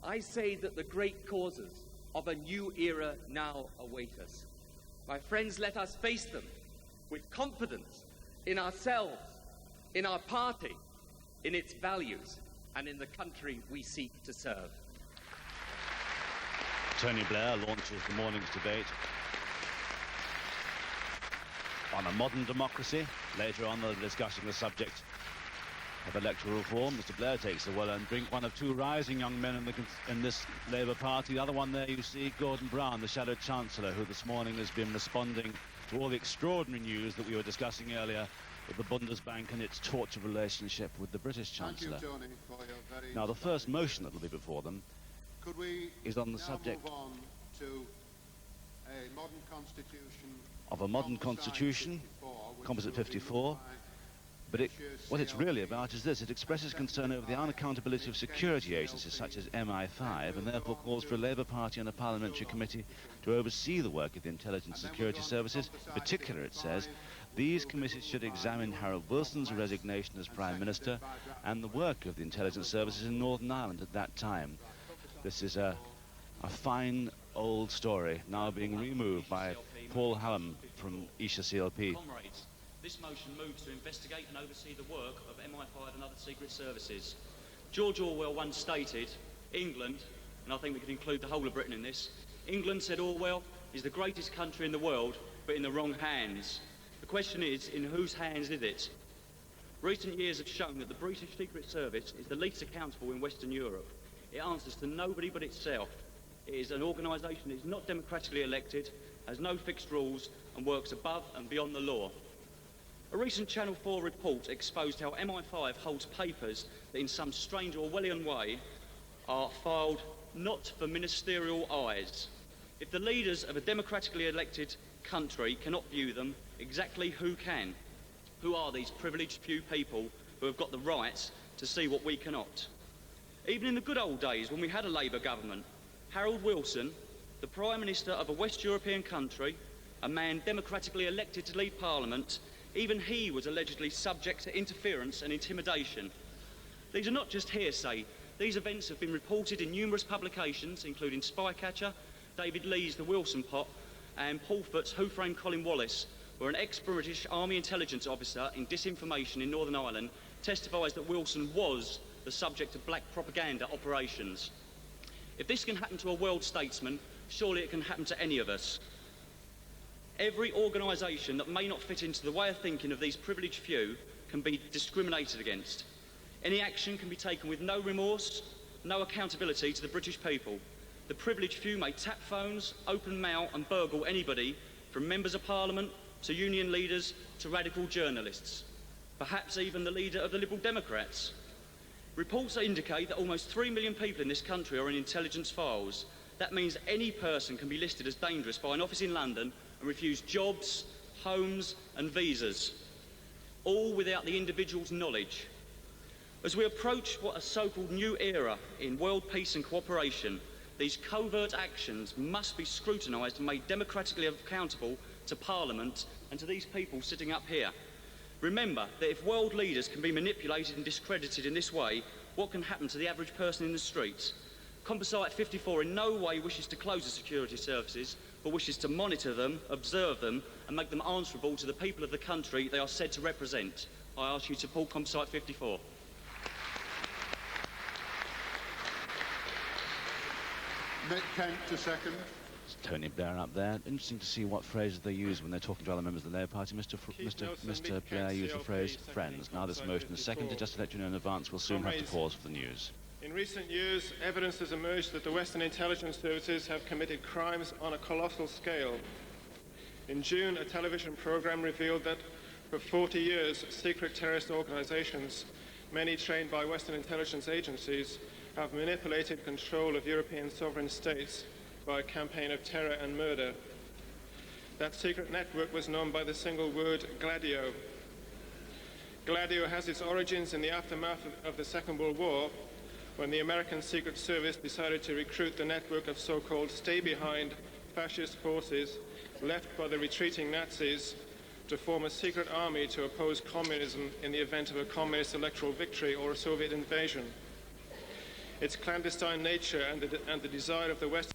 I say that the great causes of a new era now await us. My friends, let us face them with confidence in ourselves, in our party, in its values, and in the country we seek to serve. Tony Blair launches the morning's debate on a modern democracy. Later on, they'll be discussing the subject of electoral reform. Mr. Blair takes the well-earned drink, one of two rising young men in this Labour Party. The other one there you see, Gordon Brown, the shadow chancellor, who this morning has been responding to all the extraordinary news that we were discussing earlier with the Bundesbank and its tortured relationship with the British Chancellor. Thank you, Tony, for your very now, the first motion that will be before them is on the subject move on to a modern constitution of a modern constitution, Composite 54, but what it's really about is this: it expresses concern over the unaccountability of security agencies such as MI5 and therefore calls for a Labour Party and a parliamentary committee to oversee the work of the intelligence and security services. In particular, it says, these committees should examine Harold Wilson's resignation as Prime Minister and the work of the intelligence services in Northern Ireland at that time. This is a fine old story now being removed by Paul Hallam from Isha CLP. Comrades, this motion moves to investigate and oversee the work of MI5 and other secret services. George Orwell once stated, England, and I think we could include the whole of Britain in this, England, said Orwell, is the greatest country in the world, but in the wrong hands. The question is, in whose hands is it? Recent years have shown that the British Secret Service is the least accountable in Western Europe. It answers to nobody but itself. It is an organisation that is not democratically elected, has no fixed rules, and works above and beyond the law. A recent Channel 4 report exposed how MI5 holds papers that in some strange Orwellian way are filed not for ministerial eyes. If the leaders of a democratically elected country cannot view them, exactly who can? Who are these privileged few people who have got the right to see what we cannot? Even in the good old days when we had a Labour government, Harold Wilson, the Prime Minister of a West European country, a man democratically elected to lead Parliament, even he was allegedly subject to interference and intimidation. These are not just hearsay. These events have been reported in numerous publications, including Spycatcher, David Lee's The Wilson Pot, and Paul Foot's Who Framed Colin Wallace, where an ex-British Army intelligence officer in disinformation in Northern Ireland testifies that Wilson was the subject of black propaganda operations. If this can happen to a world statesman, surely it can happen to any of us. Every organisation that may not fit into the way of thinking of these privileged few can be discriminated against. Any action can be taken with no remorse, no accountability to the British people. The privileged few may tap phones, open mail and burgle anybody, from members of Parliament to union leaders to radical journalists, perhaps even the leader of the Liberal Democrats. Reports indicate that almost 3 million people in this country are in intelligence files. That means any person can be listed as dangerous by an office in London and refuse jobs, homes and visas, all without the individual's knowledge. As we approach what a so-called new era in world peace and cooperation, these covert actions must be scrutinised and made democratically accountable to Parliament and to these people sitting up here. Remember that if world leaders can be manipulated and discredited in this way, what can happen to the average person in the streets? Composite 54 in no way wishes to close the security services, but wishes to monitor them, observe them, and make them answerable to the people of the country they are said to represent. I ask you to support Composite 54. Nick Kent to second. It's Tony Blair up there. Interesting to see what phrases they use when they're talking to other members of the Labour Party. Mr. Blair used the phrase friends. Now this motion is seconded. Just to let you know in advance, we'll soon have to pause for the news. In recent years, evidence has emerged that the Western intelligence services have committed crimes on a colossal scale. In June, a television programme revealed that for 40 years, secret terrorist organisations, many trained by Western intelligence agencies, have manipulated control of European sovereign states by a campaign of terror and murder. That secret network was known by the single word Gladio. Gladio has its origins in the aftermath of the Second World War, when the American Secret Service decided to recruit the network of so-called stay-behind fascist forces left by the retreating Nazis to form a secret army to oppose communism in the event of a communist electoral victory or a Soviet invasion. its clandestine nature and the desire of the West